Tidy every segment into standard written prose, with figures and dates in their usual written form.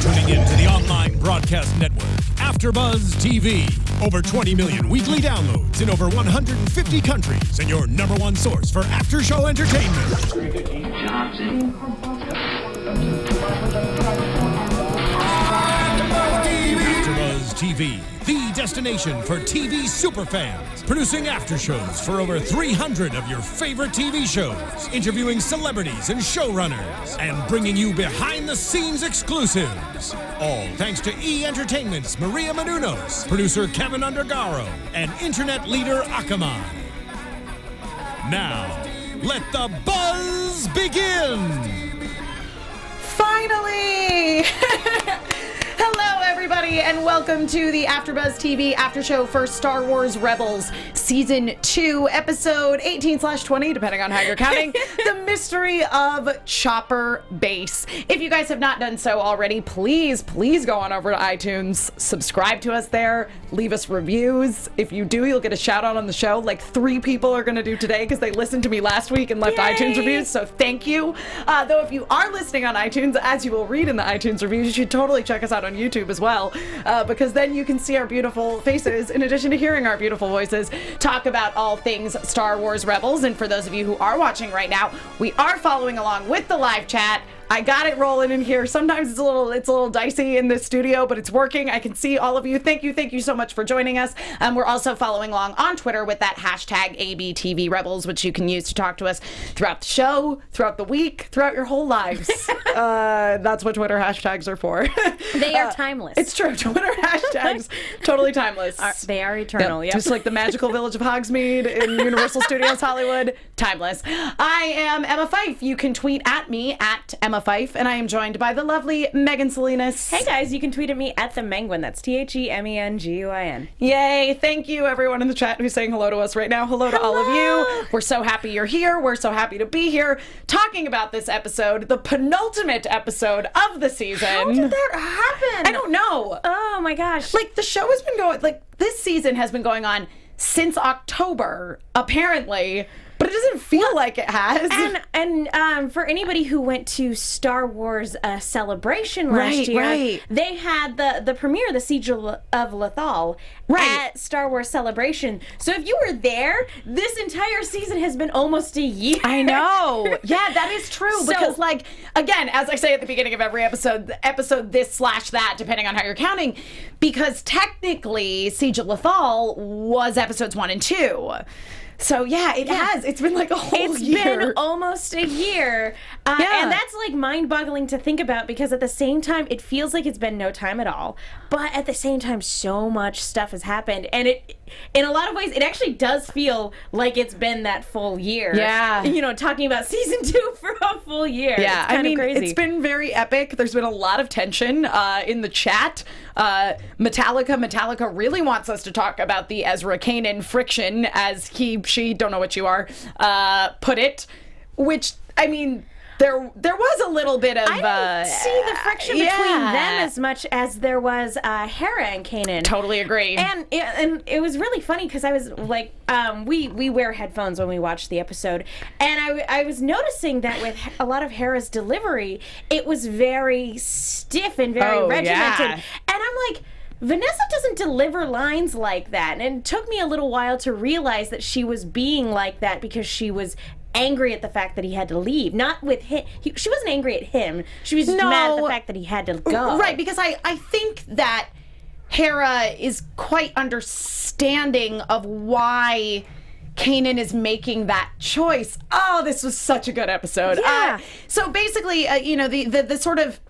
tuning in to the online broadcast network, AfterBuzz TV. Over 20 million weekly downloads in over 150 countries, and your number one source for after-show entertainment. AfterBuzz TV, the destination for TV superfans, producing aftershows for over 300 of your favorite TV shows, interviewing celebrities and showrunners, and bringing you behind-the-scenes exclusives. All thanks to E! Entertainment's Maria Menounos, producer Kevin Undergaro, and internet leader Akamai. Now, let the buzz begin! Finally! Hello, everybody, and welcome to the AfterBuzz TV after show for Star Wars Rebels Season 2, Episode 18/20, depending on how you're counting, The Mystery of Chopper Bas. If you guys have not done so already, please go on over to iTunes, subscribe to us there, leave us reviews. If you do, you'll get a shout out on the show. Like 3 people are going to do today because they listened to me last week and left iTunes reviews, so thank you. Though if you are listening on iTunes, as you will read in the iTunes reviews, you should totally check us out on YouTube as well, because then you can see our beautiful faces in addition to hearing our beautiful voices talk about all things Star Wars Rebels. And for those of you who are watching right now, we are following along with the live chat. I got it rolling in here. Sometimes it's a little dicey in this studio, but it's working. I can see all of you. Thank you so much for joining us. We're also following along on Twitter with that hashtag ABTVRebels, which you can use to talk to us throughout the show, throughout the week, throughout your whole lives. That's what Twitter hashtags are for. They are timeless. It's true. Twitter hashtags, totally timeless. They are eternal, yep. Just like the magical village of Hogsmeade in Universal Studios Hollywood, timeless. I am Emma Fyffe. You can tweet at me at Emma Fyffe, and I am joined by the lovely Megan Salinas. Hey guys, you can tweet at me at the Menguin. That's TheMenguin. Yay! Thank you, everyone in the chat who's saying hello to us right now. Hello to all of you. We're so happy you're here. We're so happy to be here talking about this episode, the penultimate episode of the season. How did that happen? I don't know. Oh my gosh! Like the show has been going. Like this season has been going on since October, apparently. But it doesn't feel like it has. And for anybody who went to Star Wars Celebration last year, they had the premiere, the Siege of Lothal, at Star Wars Celebration. So if you were there, this entire season has been almost a year. I know. Yeah, that is true. Because, like, again, as I say at the beginning of every episode, this/that, depending on how you're counting, because technically Siege of Lothal was episodes 1 and 2. So yeah, it has. It's been like a whole year. It's been almost a year. And that's like mind-boggling to think about, because at the same time, it feels like it's been no time at all. But at the same time, so much stuff has happened. And it, in a lot of ways, it actually does feel like it's been that full year. Yeah. You know, talking about season 2 for a full year. Yeah, it's kind of crazy. It's been very epic. There's been a lot of tension in the chat. Metallica really wants us to talk about the Ezra Kanan friction, as she, don't know what you are, put it, which, I mean, there was a little bit of... I didn't see the friction between them as much as there was Hera and Kanan. Totally agree. And it was really funny because I was like, we wear headphones when we watch the episode, and I was noticing that with a lot of Hera's delivery, it was very stiff and very regimented. Yeah. And I'm like, Vanessa doesn't deliver lines like that. And it took me a little while to realize that she was being like that because she was angry at the fact that he had to leave. Not with him. She wasn't angry at him. She was just mad at the fact that he had to go. Right, because I think that Hera is quite understanding of why Kanan is making that choice. Oh, this was such a good episode. Yeah. So basically, you know, the sort of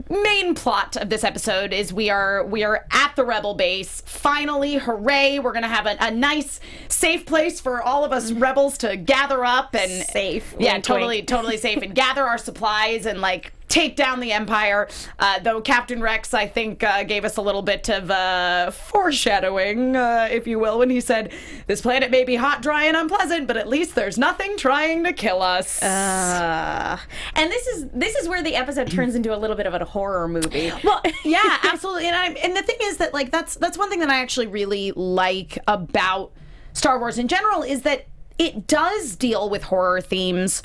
main plot of this episode is we are at the Rebel base. Finally, hooray! We're gonna have a nice, safe place for all of us rebels to gather up and safe. Yeah, totally safe, and gather our supplies and like take down the Empire. Though Captain Rex, I think, gave us a little bit of foreshadowing, if you will, when he said, "This planet may be hot, dry, and unpleasant, but at least there's nothing trying to kill us." And this is where the episode turns into a little bit of a horror movie. Well, yeah, absolutely. And the thing is that, like, that's one thing that I actually really like about Star Wars in general, is that it does deal with horror themes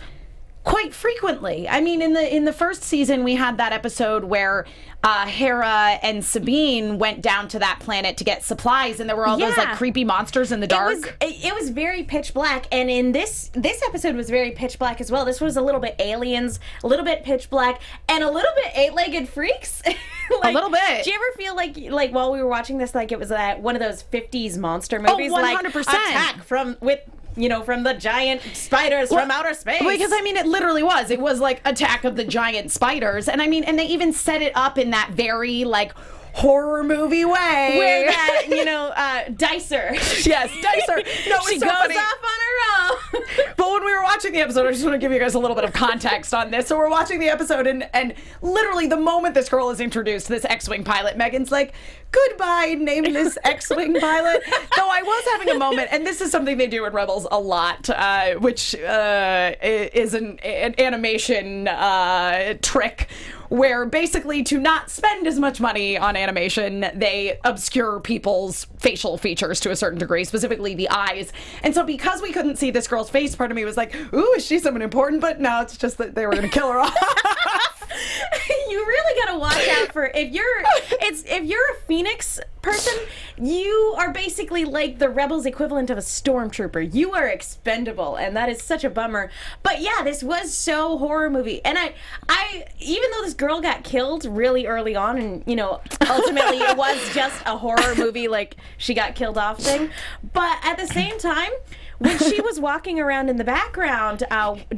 quite frequently. I mean, in the first season, we had that episode where Hera and Sabine went down to that planet to get supplies, and there were all those like creepy monsters in the dark. It was very pitch black, and in this episode was very pitch black as well. This was a little bit aliens, a little bit pitch black, and a little bit eight-legged freaks. A little bit. Do you ever feel like while we were watching this, like it was one of those 50s monster movies? Oh, 100%. Like attack from the giant spiders from outer space. Because, I mean, it literally was. It was like Attack of the Giant Spiders. And I mean, and they even set it up in that very, like, horror movie way. Where that, Dicer. Yes, Dicer. No, she goes off on her own. But when we were watching the episode, I just want to give you guys a little bit of context on this. So we're watching the episode, and literally the moment this girl is introduced, this X-Wing pilot, Megan's like, goodbye, nameless X-Wing pilot. Though I was having a moment, and this is something they do in Rebels a lot, which is an animation trick, where basically to not spend as much money on animation, they obscure people's facial features to a certain degree, specifically the eyes. And so because we couldn't see this girl's face, part of me was like, ooh, is she someone important? But no, it's just that they were going to kill her off. You really gotta watch out for if you're a Phoenix person, you are basically like the Rebels equivalent of a stormtrooper. You are expendable, and that is such a bummer. But yeah, this was so horror movie, and I even though this girl got killed really early on, and ultimately it was just a horror movie, like she got killed off thing. But at the same time, when she was walking around in the background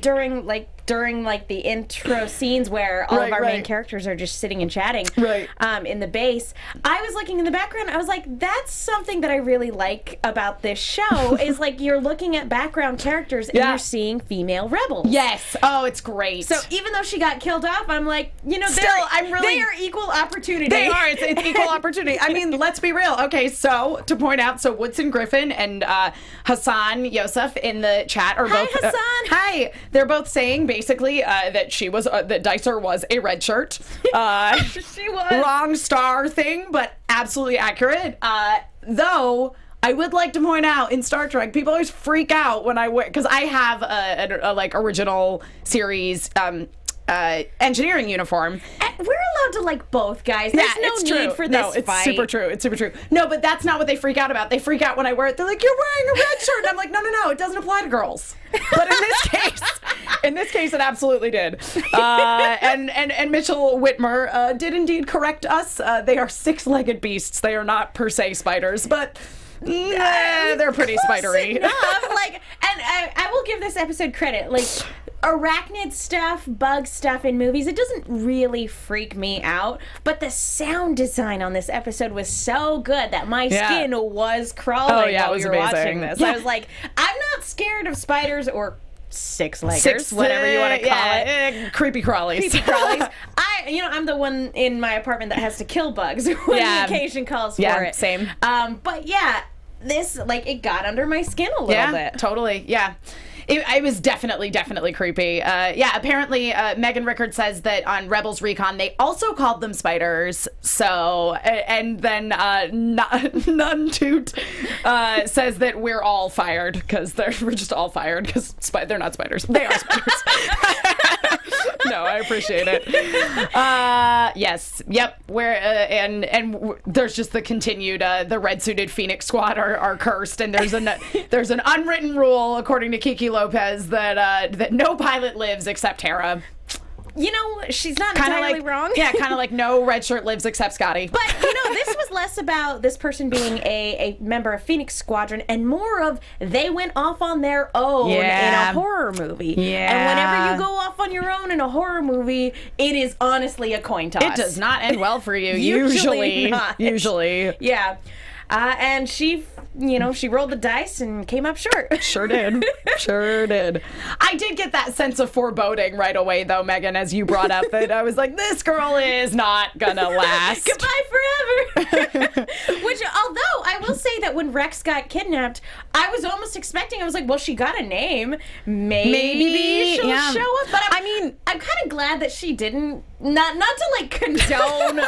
during the intro scenes where all of our main characters are just sitting and chatting in the base, I was looking in the background. I was like, that's something that I really like about this show is like you're looking at background characters and you're seeing female rebels. Yes. Oh, it's great. So even though she got killed off, I'm like, they are equal opportunity. They are. It's equal opportunity. I mean, let's be real. Okay, so to point out, so Woodson Griffin and Hassan Yosef in the chat are both. Hassan. Hi. They're both saying basically that she was that Dicer was a red shirt. She was wrong star thing, but absolutely accurate. Though I would like to point out in Star Trek, people always freak out when I wear, because I have a like original series engineering uniform. We're allowed to like both, guys. There's no need for this fight. It's super true. It's super true. No, but that's not what they freak out about. They freak out when I wear it. They're like, you're wearing a red shirt. And I'm like, no, it doesn't apply to girls. But in this case, it absolutely did. And Mitchell Whitmer did indeed correct us. They are six-legged beasts. They are not per se spiders, but they're pretty spidery. Enough. And I will give this episode credit. Like, arachnid stuff, bug stuff in movies, it doesn't really freak me out, but the sound design on this episode was so good that my skin was crawling while we were watching this. I was like, I'm not scared of spiders or six-leggers, whatever you want to call it. Creepy crawlies. I'm the one in my apartment that has to kill bugs when the occasion calls for it. Same. But yeah, this, it got under my skin a little bit. Totally. Yeah. It was definitely creepy. Apparently Megan Rickard says that on Rebels Recon they also called them spiders. So, and then Nuntoot says that we're all fired because we're just all fired because they're not spiders. They are spiders. No, I appreciate it. Yes. Yep. There's just the continued the red suited Phoenix Squad are cursed, and there's an unwritten rule according to Kiki Lopez that no pilot lives except Hera. She's not entirely wrong. Yeah, kind of like no red shirt lives except Scotty. But, this was less about this person being a member of Phoenix Squadron and more of they went off on their own in a horror movie. Yeah. And whenever you go off on your own in a horror movie, it is honestly a coin toss. It does not end well for you, usually. Yeah. And she rolled the dice and came up short. Sure did. I did get that sense of foreboding right away, though, Megan, as you brought up that I was like, this girl is not gonna last. Goodbye forever. Which, although I will say that when Rex got kidnapped, I was almost expecting, I was like, well, she got a name. Maybe she'll show up. But I'm kind of glad that she didn't. Not to condone the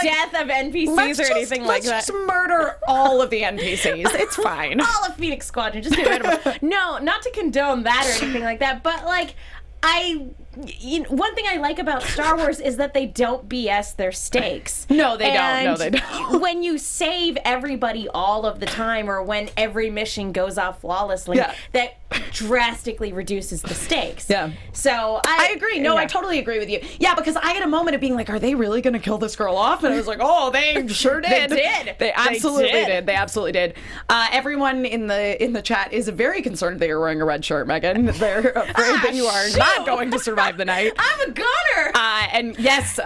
death of NPCs or anything like Let's just murder all of the NPCs. It's fine. All of Phoenix Squadron, just get rid of them. No, not to condone that or anything like that, but like, one thing I like about Star Wars is that they don't BS their stakes. No, they don't. No, they don't. When you save everybody all of the time, or when every mission goes off flawlessly, that drastically reduces the stakes. Yeah. So I agree. No, I totally agree with you. Yeah, because I had a moment of being like, are they really going to kill this girl off? And I was like, oh, they sure did. They did. They absolutely did. They absolutely did. Everyone in the chat is very concerned that you're wearing a red shirt, Megan. They're afraid that you are not going to survive the night. I'm a gunner. And yes,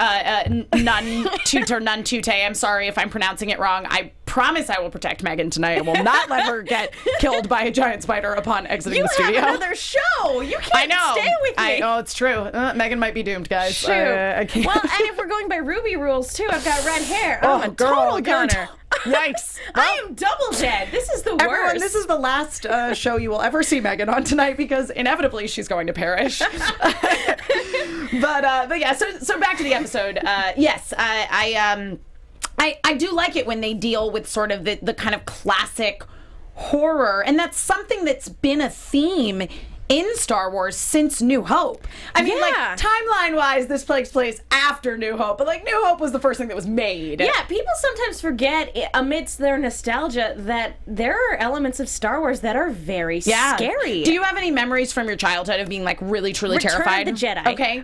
none tute. I'm sorry if I'm pronouncing it wrong. I promise I will protect Megan tonight. I will not let her get killed by a giant spider upon exiting the studio. You have another show. You can't stay with me. I know, it's true. Megan might be doomed, guys. Shoot. I can't. Well, and if we're going by Ruby rules, too, I've got red hair. Oh, I'm a total gunner. Yikes. Well, I am double dead. This is the worst. Everyone, this is the last show you will ever see Megan on tonight, because inevitably she's going to perish. But yeah, so back to the episode. Yes, I do like it when they deal with sort of the kind of classic horror, and that's something that's been a theme in Star Wars since New Hope. I mean, like, timeline-wise, this takes place after New Hope, but, like, New Hope was the first thing that was made. Yeah, people sometimes forget, amidst their nostalgia, that there are elements of Star Wars that are very scary. Do you have any memories from your childhood of being, like, really, truly terrified? Return of the Jedi. Okay.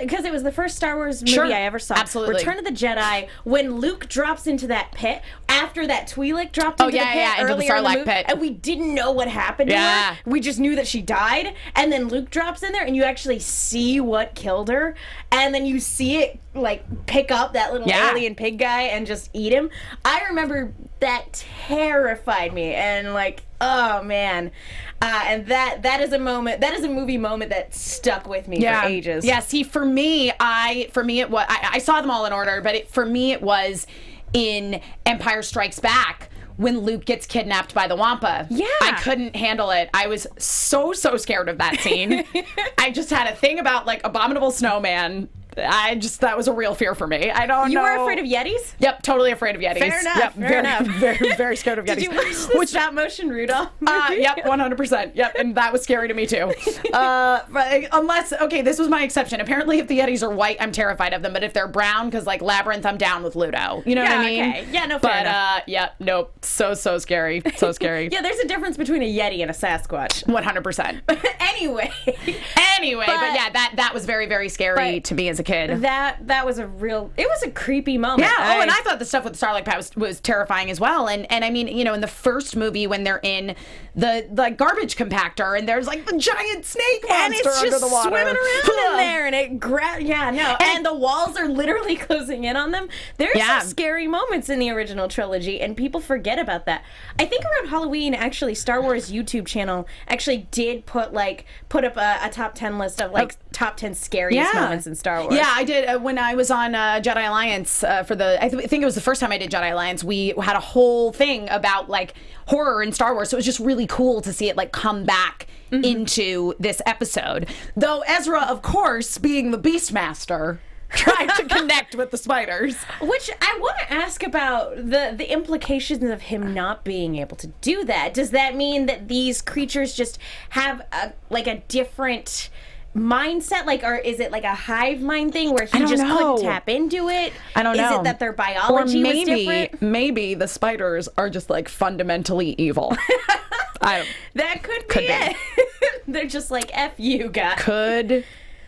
Because it was the first Star Wars movie I ever saw. Absolutely. Return of the Jedi, when Luke drops into that pit, after that Twi'lek dropped into the pit into the Sarlacc pit. And we didn't know what happened to her. We just knew that she died. And then Luke drops in there, and you actually see what killed her, and then you see it like pick up that little alien pig guy and just eat him. I remember that terrified me, and like, oh man, and that is a moment, that is a movie moment that stuck with me for ages. Yeah, see, for me it was, I saw them all in order, but for me it was in Empire Strikes Back, when Luke gets kidnapped by the Wampa. Yeah. I couldn't handle it. I was so scared of that scene. I just had a thing about, like, abominable snowman. That was a real fear for me. I don't know. You were afraid of Yetis? Yep, totally afraid of Yetis. Fair enough. Yep, fair enough. Very scared of Yetis. Did you watch the stop motion Rudolph movie? Yep, 100%. Yep, and that was scary to me too. Unless, okay, this was my exception. Apparently, if the Yetis are white, I'm terrified of them. But if they're brown, because like Labyrinth, I'm down with Ludo. You know what I mean? Okay. Yeah, no, fair enough. Yeah, nope. So scary. So scary. Yeah, there's a difference between a Yeti and a Sasquatch. 100%. Anyway, but yeah, that was very scary to me as a kid. That was it was a creepy moment. Yeah, and I thought the stuff with the Starlight Path was terrifying as well. And I mean, you know, in the first movie when they're in the garbage compactor and there's like the giant snake monster under the water. And it's just swimming around in there, and it and the walls are literally closing in on them. There's some scary moments in the original trilogy, and people forget about that. I think around Halloween, actually, Star Wars YouTube channel actually did put up a top 10 list of like top 10 scariest moments in Star Wars. Yeah, I did when I was on Jedi Alliance for I think it was the first time I did Jedi Alliance. We had a whole thing about like horror in Star Wars, so it was just really cool to see it like come back into this episode. Though Ezra, of course, being the Beastmaster, tried to connect with the spiders. Which I want to ask about the implications of him not being able to do that. Does that mean that these creatures just have a different mindset, like, or is it like a hive mind thing where he just couldn't tap into it? I don't know. Is it that their biology was different? Maybe the spiders are just like fundamentally evil. That could be it. They're just like, F you, guys. Could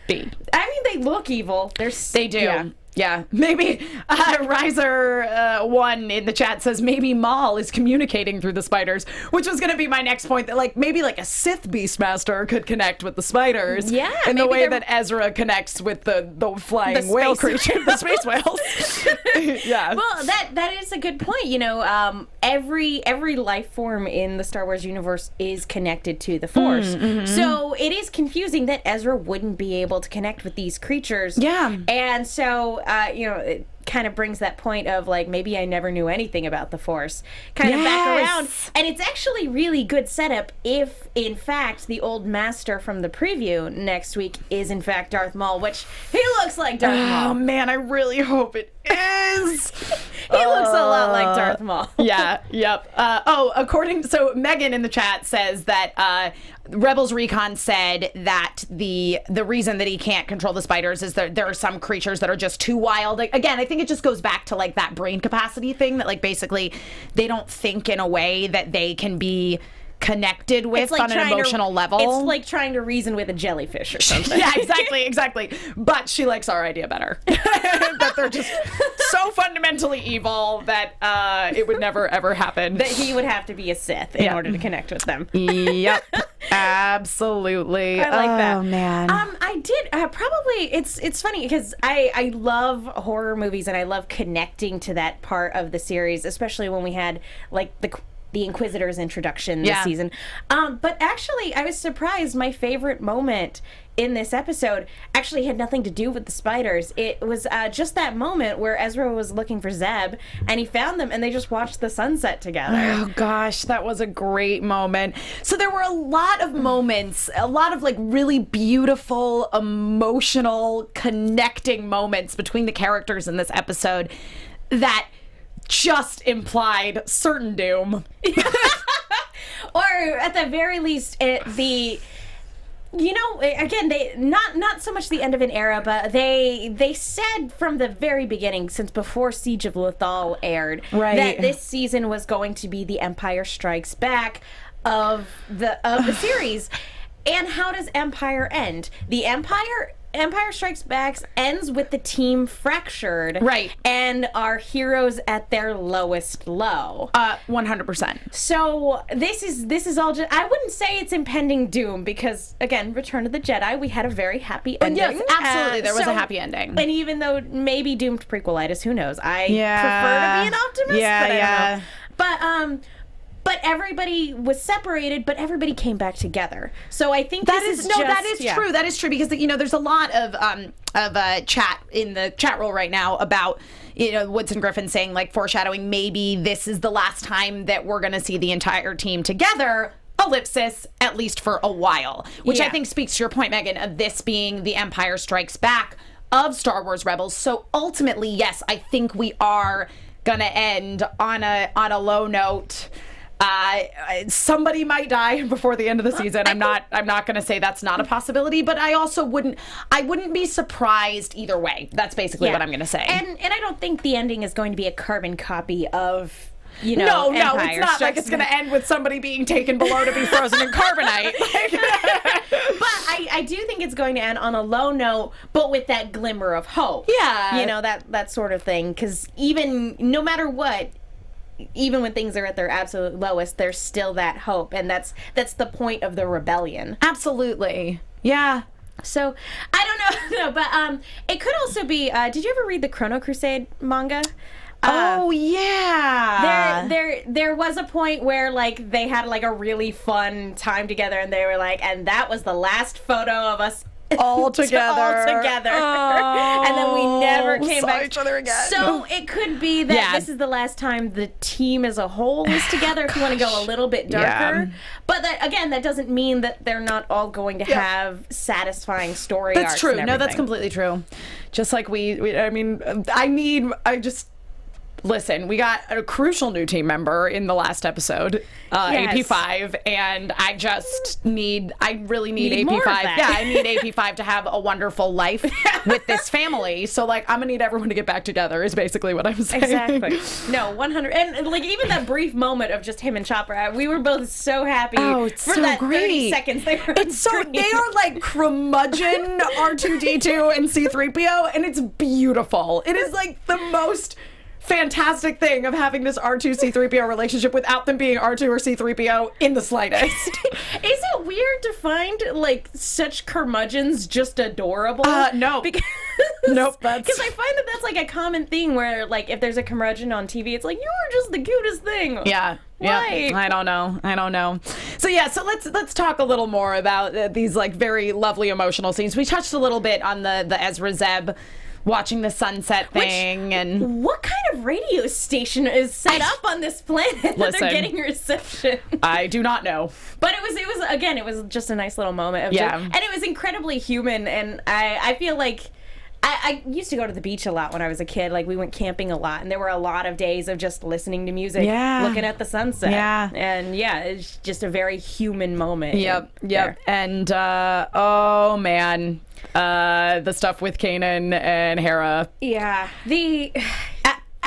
be. I mean, they look evil. They do. Yeah. Maybe Riser1 in the chat says maybe Maul is communicating through the spiders, which was going to be my next point, that like maybe like a Sith Beastmaster could connect with the spiders. Yeah. In the way that Ezra connects with the flying whale creature, the space whales. Yeah. Well, that is a good point. You know, every life form in the Star Wars universe is connected to the Force. So it is confusing that Ezra wouldn't be able to connect with these creatures. Yeah. And so you know, it kind of brings that point of like, maybe I never knew anything about the Force kind of back around. And it's actually really good setup if, in fact, the old master from the preview next week is, in fact, Darth Maul, which he looks like Darth Maul. Oh, man, I really hope it is. He looks a lot like Darth Maul. Yeah, yep. So Megan in the chat says that Rebels Recon said that the reason that he can't control the spiders is that there are some creatures that are just too wild. Like, again, I think it just goes back to like that brain capacity thing that like basically they don't think in a way that they can be connected with on an emotional level. It's like trying to reason with a jellyfish or something. Yeah, exactly. But she likes our idea better. That they're just so fundamentally evil that it would never, ever happen. That he would have to be a Sith in order to connect with them. Yep, absolutely. I like that. Oh, man. I did probably. It's funny because I love horror movies and I love connecting to that part of the series, especially when we had like the Inquisitor's introduction this season. But actually, I was surprised. My favorite moment in this episode actually had nothing to do with the spiders. It was just that moment where Ezra was looking for Zeb and he found them and they just watched the sunset together. Oh gosh, that was a great moment. So there were a lot of moments, a lot of like really beautiful, emotional, connecting moments between the characters in this episode that just implied certain doom. Or at the very least, again, they not so much the end of an era, but they said from the very beginning, since before Siege of Lothal aired, that this season was going to be the Empire Strikes Back of the series. And how does Empire end? The Empire Strikes Back ends with the team fractured, right, and our heroes at their lowest low. 100%. So this is all just, I wouldn't say it's impending doom because again, Return of the Jedi, we had a very happy ending. Yes, absolutely, there was a happy ending. And even though maybe doomed prequelitis, who knows? I prefer to be an optimist, but I don't know. But everybody was separated, but everybody came back together. So I think that is true. That is true because there's a lot of chat in the chat roll right now about Woods and Griffin saying like foreshadowing maybe this is the last time that we're going to see the entire team together. Ellipsis, at least for a while, which I think speaks to your point, Megan, of this being the Empire Strikes Back of Star Wars Rebels. So ultimately, yes, I think we are going to end on a low note. Somebody might die before the end of the season. I'm not going to say that's not a possibility, but I also wouldn't be surprised either way. That's basically what I'm going to say. And I don't think the ending is going to be a carbon copy of No, Empire it's not like it's going to end with somebody being taken below to be frozen in carbonite. But I do think it's going to end on a low note, but with that glimmer of hope. Yeah. That sort of thing. Because no matter what, even when things are at their absolute lowest, there's still that hope, and that's the point of the rebellion. Absolutely. Yeah. So I don't know, but it could also be. Did you ever read the Chrono Crusade manga? Oh yeah. There was a point where like they had like a really fun time together, and they were like, and that was the last photo of us. all together. Oh, and then we never came back each other again. So it could be that this is the last time the team as a whole is together. If you want to go a little bit darker, but that doesn't mean that they're not all going to have satisfying story. That's arcs true. and No, that's completely true. Just like Listen, we got a crucial new team member in the last episode, AP5, and I really need AP5. Yeah, I need AP5 to have a wonderful life with this family. So, like, I'm gonna need everyone to get back together is basically what I'm saying. Exactly. No, 100. And, like, even that brief moment of just him and Chopper, we were both so happy for that 30 seconds they were on screen. They are like curmudgeon R2-D2 and C-3PO, and it's beautiful. It is, like, the most fantastic thing of having this R2-C-3PO relationship without them being R2 or C-3PO in the slightest. Is it weird to find like such curmudgeons just adorable? No. Because nope. Because I find that that's like a common thing where like if there's a curmudgeon on TV, it's like you're just the cutest thing. Yeah. Why? I don't know. So let's talk a little more about these like very lovely emotional scenes. We touched a little bit on the Ezra Zeb watching the sunset thing. And what kind of radio station is set up on this planet that they're getting reception? I do not know. But it was just a nice little moment of and it was incredibly human, and I feel like I used to go to the beach a lot when I was a kid. Like, we went camping a lot, and there were a lot of days of just listening to music, looking at the sunset. Yeah. And it's just a very human moment. Yep. And oh man, the stuff with Kanan and Hera. Yeah.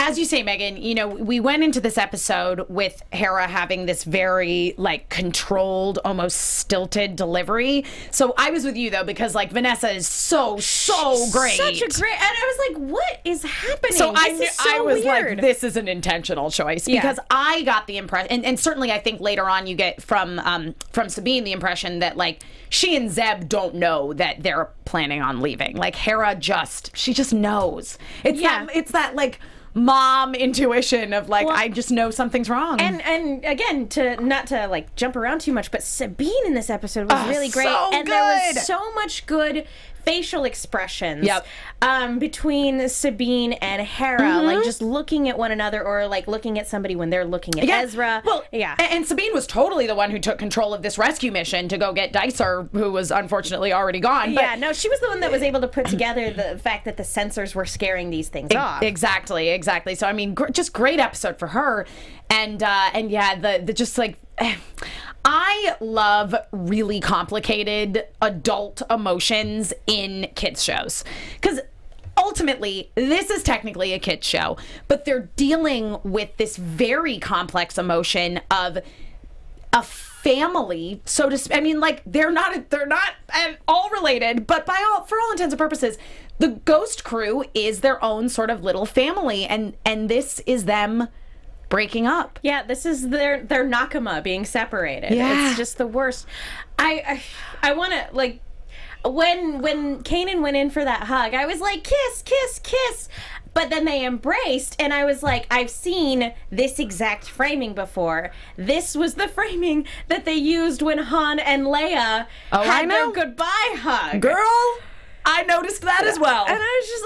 As you say, Megan, you know, we went into this episode with Hera having this very, like, controlled, almost stilted delivery. So I was with you, though, because, like, Vanessa is so great. Such a great... And I was like, what is happening? So I was weird. like, this is an intentional choice. Because I got the impression, and certainly I think later on you get from Sabine the impression that, like, she and Zeb don't know that they're planning on leaving. Like, Hera she just knows. It's that, like... mom intuition of like, I just know something's wrong. And again, not to like jump around too much, but Sabine in this episode was really great. So and good. There was so much good facial expressions between Sabine and Hera, like just looking at one another or like looking at somebody when they're looking at Ezra. Well, and Sabine was totally the one who took control of this rescue mission to go get Dicer, who was unfortunately already gone. But no, she was the one that was able to put together the fact that the sensors were scaring these things off. Exactly. So I mean, just great episode for her, and the just like. I love really complicated adult emotions in kids shows because ultimately this is technically a kids show, but they're dealing with this very complex emotion of a family, so to speak. I mean, like they're not at all related, but for all intents and purposes, the Ghost Crew is their own sort of little family, and this is them breaking up. Yeah, this is their nakama being separated. Yeah. It's just the worst. I want to, like, when Kanan went in for that hug, I was like, kiss, kiss, kiss. But then they embraced, and I was like, I've seen this exact framing before. This was the framing that they used when Han and Leia had their goodbye hug. Girl, I noticed that as well. And I was just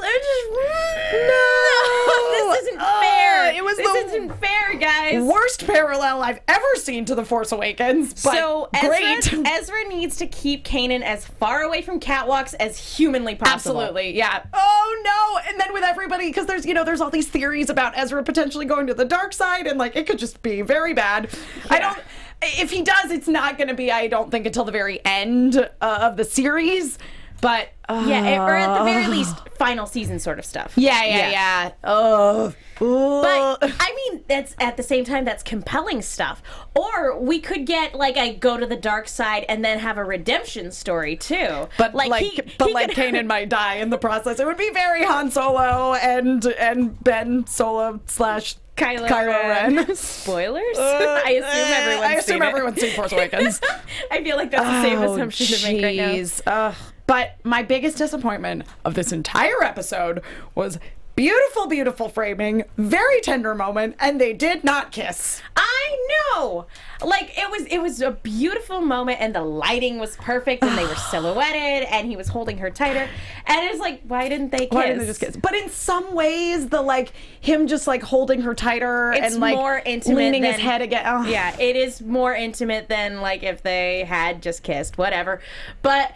no, this isn't fair. This isn't fair, guys. Worst parallel I've ever seen to The Force Awakens. But so Ezra needs to keep Kanan as far away from catwalks as humanly possible. Absolutely, yeah. Oh no! And then with everybody, because there's all these theories about Ezra potentially going to the dark side, and like it could just be very bad. Yeah. If he does, it's not going to be, I don't think, until the very end of the series. But or at the very least, final season sort of stuff. Yeah. But I mean, that's at the same time that's compelling stuff. Or we could get like a go to the dark side and then have a redemption story too. But Kanan might die in the process. It would be very Han Solo and Ben Solo / Kylo Ren. Spoilers? I assume everyone's seen Force Awakens. I feel like that's the same assumption to make right now. But my biggest disappointment of this entire episode was beautiful, beautiful framing, very tender moment, and they did not kiss. I know! Like, it was a beautiful moment, and the lighting was perfect, and they were silhouetted, and he was holding her tighter, and it's like, why didn't they kiss? Why didn't they just kiss? But in some ways, him just, like, holding her tighter it's and, like, more intimate leaning than, his head again. Oh. Yeah, it is more intimate than, like, if they had just kissed, whatever. But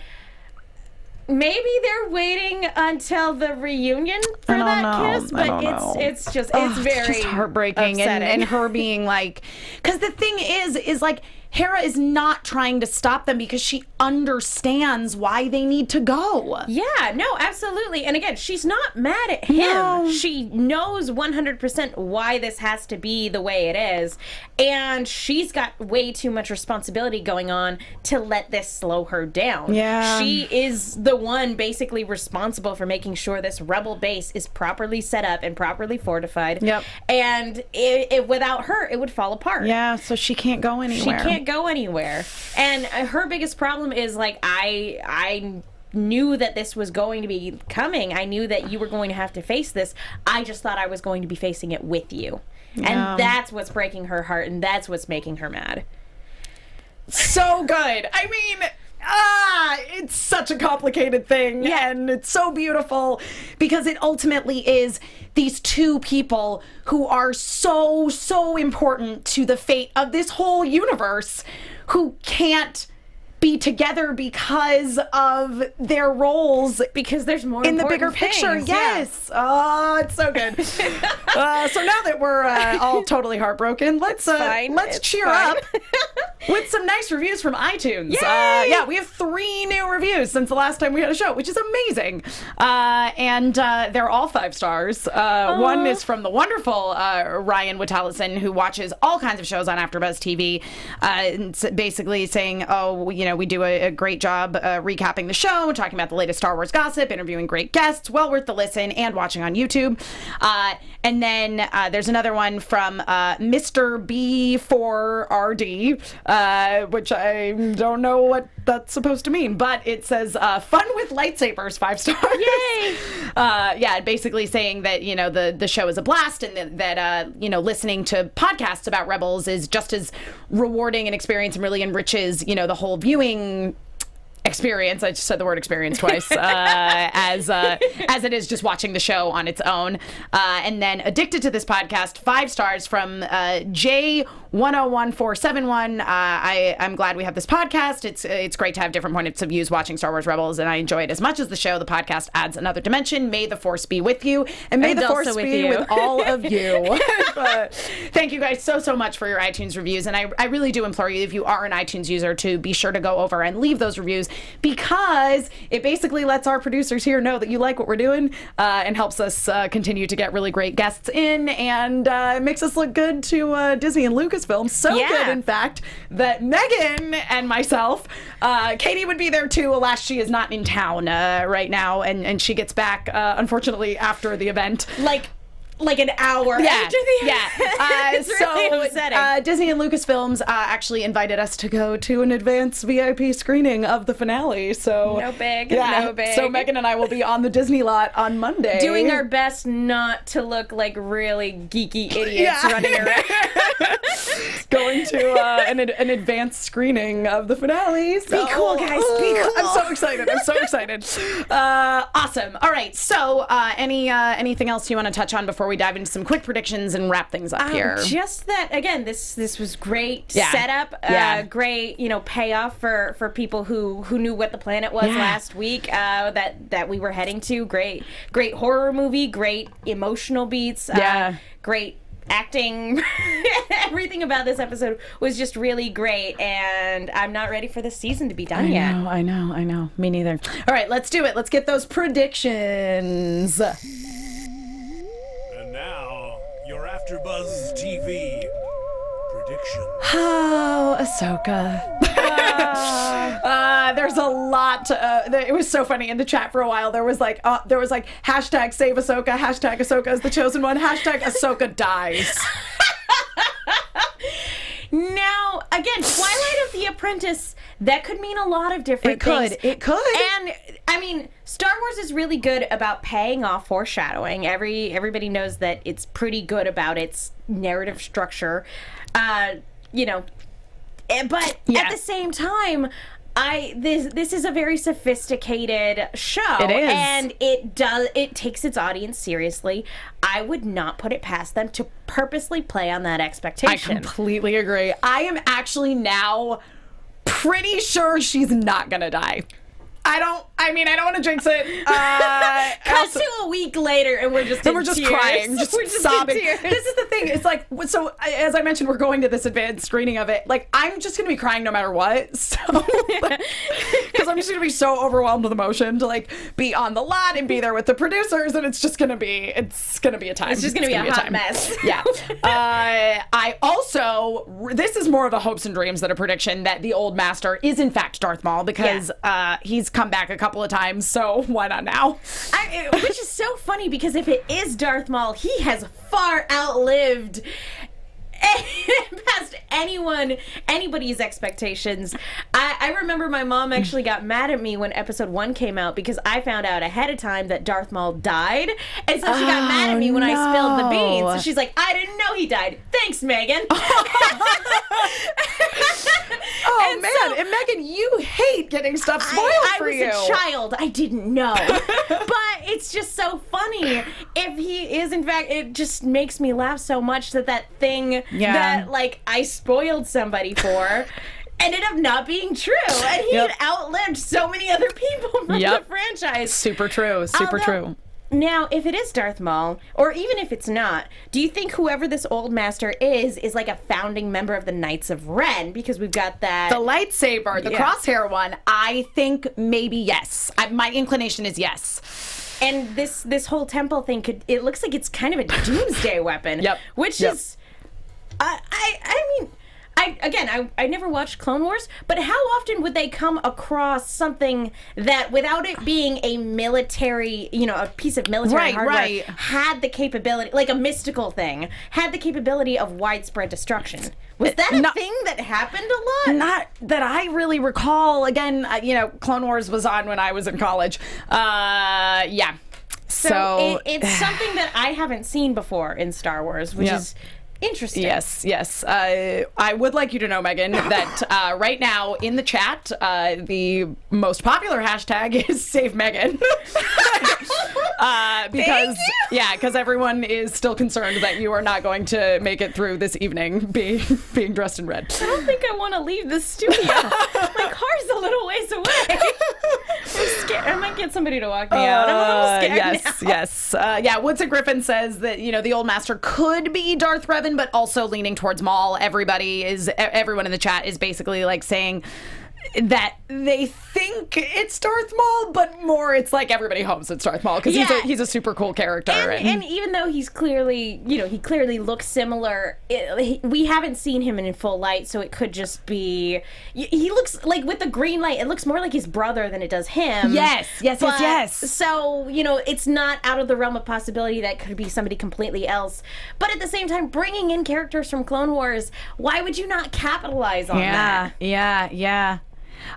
maybe they're waiting until the reunion for that kiss, but it's just heartbreaking, and her being like, because the thing is like Hera is not trying to stop them because she understands why they need to go. Yeah, no, absolutely. And again, she's not mad at him. No. She knows 100% why this has to be the way it is. And she's got way too much responsibility going on to let this slow her down. Yeah. She is the one basically responsible for making sure this rebel base is properly set up and properly fortified. Yep. And without her, it would fall apart. Yeah, so she can't go anywhere. She can't go anywhere. And her biggest problem is like, I knew that this was going to be coming. I knew that you were going to have to face this. I just thought I was going to be facing it with you. Yeah. And that's what's breaking her heart, and that's what's making her mad. So good. I mean, it's such a complicated thing, and it's so beautiful because it ultimately is these two people who are so important to the fate of this whole universe who can't be together because of their roles. Because there's more in the bigger important picture. things, Yes. Yeah. Oh, it's so good. So now that we're all totally heartbroken, let's cheer up with some nice reviews from iTunes. Yeah, we have 3 new reviews since the last time we had a show, which is amazing. And they're all 5 stars. One is from the wonderful Ryan Witalison, who watches all kinds of shows on AfterBuzz TV, basically saying, we do a great job recapping the show, talking about the latest Star Wars gossip, interviewing great guests, well worth the listen, and watching on YouTube. And then there's another one from Mr. B4RD, which I don't know what that's supposed to mean, but it says fun with lightsabers, 5 stars. Yay! Basically saying that the show is a blast, and that listening to podcasts about Rebels is just as rewarding an experience and really enriches the whole viewing experience. I just said the word experience twice. As it is just watching the show on its own. And then addicted to this podcast, 5 stars from J101471. I'm glad we have this podcast. It's great to have different points of views watching Star Wars Rebels, and I enjoy it as much as the show. The podcast adds another dimension. May the Force be with you, and may the Force be with all of you. Thank you guys so much for your iTunes reviews, and I really do implore you, if you are an iTunes user, to be sure to go over and leave those reviews, because it basically lets our producers here know that you like what we're doing, and helps us continue to get really great guests in, and makes us look good to Disney and Lucasfilm. So good, in fact, that Megan and myself, Katie would be there too, alas, she is not in town right now, and she gets back, unfortunately, after the event. Like an hour after the event. It's really upsetting. Disney and Lucasfilms actually invited us to go to an advanced VIP screening of the finale. So no big. So Megan and I will be on the Disney lot on Monday, doing our best not to look like really geeky idiots running around. Going to an advanced screening of the finale. So, be cool, guys. Be cool. I'm so excited. Awesome. All right. So anything else you want to touch on before we dive into some quick predictions and wrap things up here? Just that, again, this was great setup, great payoff for people who knew what the planet was last week, that we were heading to. Great horror movie, great emotional beats, great acting. Everything about this episode was just really great, and I'm not ready for the season to be done yet. I know. Me neither. All right, let's do it. Let's get those predictions. Now, your AfterBuzz TV prediction. Oh, Ahsoka. There's a lot. It was so funny in the chat for a while. There was like hashtag save Ahsoka, hashtag Ahsoka is the chosen one, hashtag Ahsoka dies. Now, again, Twilight of the Apprentice, that could mean a lot of different things. It could. And, I mean, Star Wars is really good about paying off foreshadowing. Everybody knows that it's pretty good about its narrative structure. But at the same time, this is a very sophisticated show. It is. And it takes its audience seriously. I would not put it past them to purposely play on that expectation. I completely agree. I am actually now pretty sure she's not gonna die. I don't want to jinx it. Cut to a week later, and we're just crying, just sobbing. This is the thing. It's like, so as I mentioned, we're going to this advanced screening of it. Like, I'm just gonna be crying no matter what. So, because I'm just gonna be so overwhelmed with emotion to like be on the lot and be there with the producers, and it's just gonna be a time. It's just gonna be a hot mess. Yeah. I also, this is more of a hopes and dreams than a prediction, that the old master is in fact Darth Maul, because he's come back a couple of times, so why not now? Which is so funny, because if it is Darth Maul, he has far outlived past anybody's expectations. I remember my mom actually got mad at me when episode 1 came out, because I found out ahead of time that Darth Maul died, and so she got mad at me when I spilled the beans. So she's like, I didn't know he died. Thanks, Megan. And Megan, you hate getting stuff spoiled for you. I was a child. I didn't know. But it's just so funny. If he is, in fact, it just makes me laugh so much that thing that, like, I spoiled somebody for ended up not being true. And he had outlived so many other people from the franchise. Super true. Super true. Now, if it is Darth Maul, or even if it's not, do you think whoever this old master is like a founding member of the Knights of Ren? Because we've got that... The lightsaber, the crosshair one, I think maybe yes. My inclination is yes. And this whole temple thing, it looks like it's kind of a doomsday weapon. Which is... I mean... I never watched Clone Wars, but how often would they come across something that, without it being a military, a piece of military hardware, had the capability, like a mystical thing, had the capability of widespread destruction? Was that a thing that happened a lot? Not that I really recall. Again, Clone Wars was on when I was in college. So it's something that I haven't seen before in Star Wars, which is... interesting. Yes. I would like you to know, Megan, that right now in the chat, the most popular hashtag is Save Megan. Because everyone is still concerned that you are not going to make it through this evening being dressed in red. I don't think I want to leave the studio. My car's a little ways away. I'm scared. I might get somebody to walk me out. I'm a little scared now. Yes. Woodson Griffin says that, the old master could be Darth Revan, but also leaning towards Maul. Everyone in the chat is basically like saying that they think it's Darth Maul, but more it's like everybody hopes it's Darth Maul because he's a super cool character. And even though he's clearly, he clearly looks similar, we haven't seen him in full light, so it could just be, he looks like with the green light, it looks more like his brother than it does him. Yes. So, it's not out of the realm of possibility that could be somebody completely else. But at the same time, bringing in characters from Clone Wars, why would you not capitalize on that? Yeah.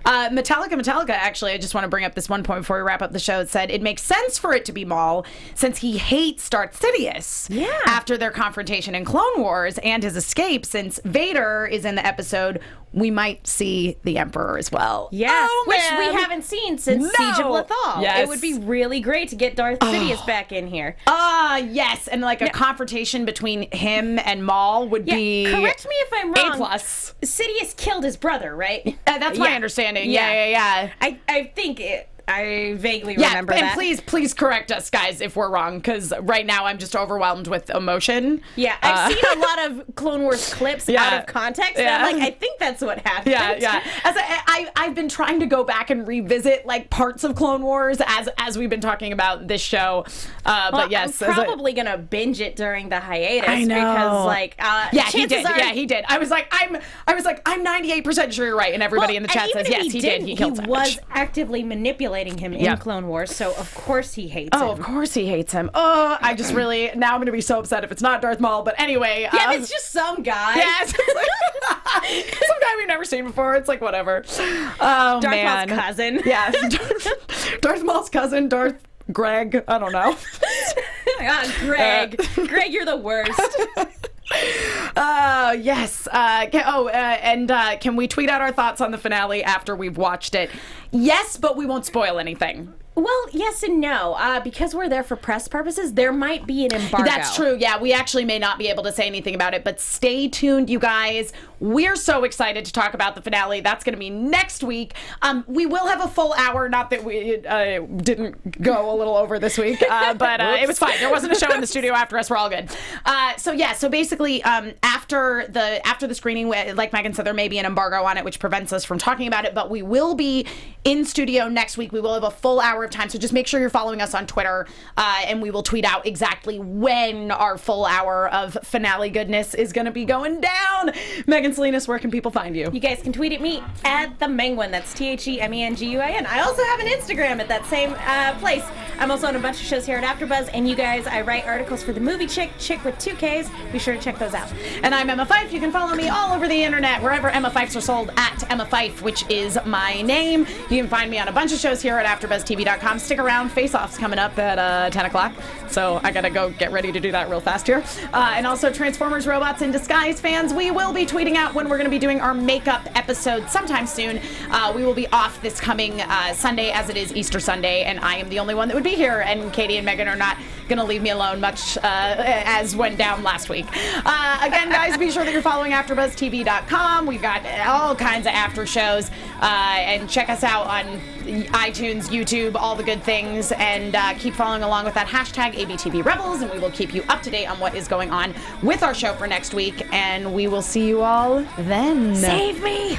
Metallica, actually, I just want to bring up this one point before we wrap up the show. It said it makes sense for it to be Maul since he hates Darth Sidious after their confrontation in Clone Wars and his escape. Since Vader is in the episode, we might see the Emperor as well. Yeah, which we haven't seen since Siege of Lothal. Yes. It would be really great to get Darth Sidious back in here. Yes, and like a confrontation between him and Maul would be... Correct me if I'm wrong. A+. Sidious killed his brother, right? That's my understanding. Yeah. I think I vaguely remember that. And please correct us, guys, if we're wrong, because right now I'm just overwhelmed with emotion. Yeah, I've seen a lot of Clone Wars clips out of context, and I'm like, I think that's what happened. Yeah. As I've been trying to go back and revisit like parts of Clone Wars as we've been talking about this show. But yes, I'm probably gonna binge it during the hiatus. I know. Because he did. He did. I was like, I'm 98% sure you're right, and everybody in the chat says yes, he did. He killed Savage. He was actively manipulating him in Clone Wars, so of course he hates him. Oh, of course he hates him. Oh, I just really, now I'm going to be so upset if it's not Darth Maul, but anyway. Yeah, it's just some guy. Yes. Some guy we've never seen before. It's like, whatever. Oh, Darth Maul's cousin. Yeah. Darth Maul's cousin, Darth Greg. I don't know. Greg. Greg, you're the worst. Yes. Can we tweet out our thoughts on the finale after we've watched it? Yes, but we won't spoil anything. Well, yes and no. Because we're there for press purposes, there might be an embargo. That's true. Yeah, we actually may not be able to say anything about it, but stay tuned, you guys. We're so excited to talk about the finale. That's going to be next week. We will have a full hour. Not that we didn't go a little over this week, but it was fine. There wasn't a show in the studio after us. We're all good. So basically, after the screening, like Megan said, there may be an embargo on it, which prevents us from talking about it. But we will be in studio next week. We will have a full hour of time. So just make sure you're following us on Twitter, and we will tweet out exactly when our full hour of finale goodness is going to be going down. Megan, Salinas, where can people find you? You guys can tweet at me at the Menguin. That's TheMenguin. I also have an Instagram at that same place. I'm also on a bunch of shows here at AfterBuzz, and you guys, I write articles for the movie Chick with 2 Ks. Be sure to check those out. And I'm Emma Fyffe. You can follow me all over the internet, wherever Emma Fyffes are sold, at Emma Fyffe, which is my name. You can find me on a bunch of shows here at AfterBuzzTV.com. Stick around. Face Off's coming up at 10 o'clock, so I gotta go get ready to do that real fast here. And also Transformers Robots in Disguise fans, we will be tweeting out when we're going to be doing our makeup episode sometime soon. We will be off this coming Sunday, as it is Easter Sunday, and I am the only one that would be here, and Katie and Megan are not. going to leave me alone, much as went down last week. Again, guys, be sure that you're following AfterBuzzTV.com. We've got all kinds of after shows, and check us out on iTunes, YouTube, all the good things, and keep following along with that hashtag ABTV Rebels, and we will keep you up to date on what is going on with our show for next week, and we will see you all then. Save me!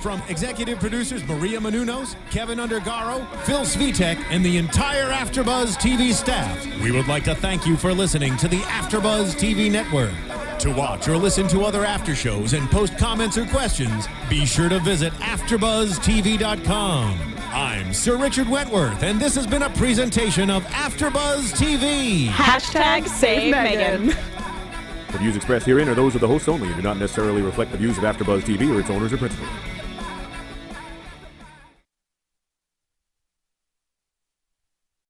From executive producers Maria Menounos, Kevin Undergaro, Phil Svitek, and the entire AfterBuzz TV staff, we would like to thank you for listening to the AfterBuzz TV network. To watch or listen to other after shows and post comments or questions, be sure to visit AfterBuzzTV.com. I'm Sir Richard Wentworth, and this has been a presentation of AfterBuzz TV. Hashtag Save Megan. The views expressed herein are those of the hosts only and do not necessarily reflect the views of AfterBuzz TV or its owners or principals.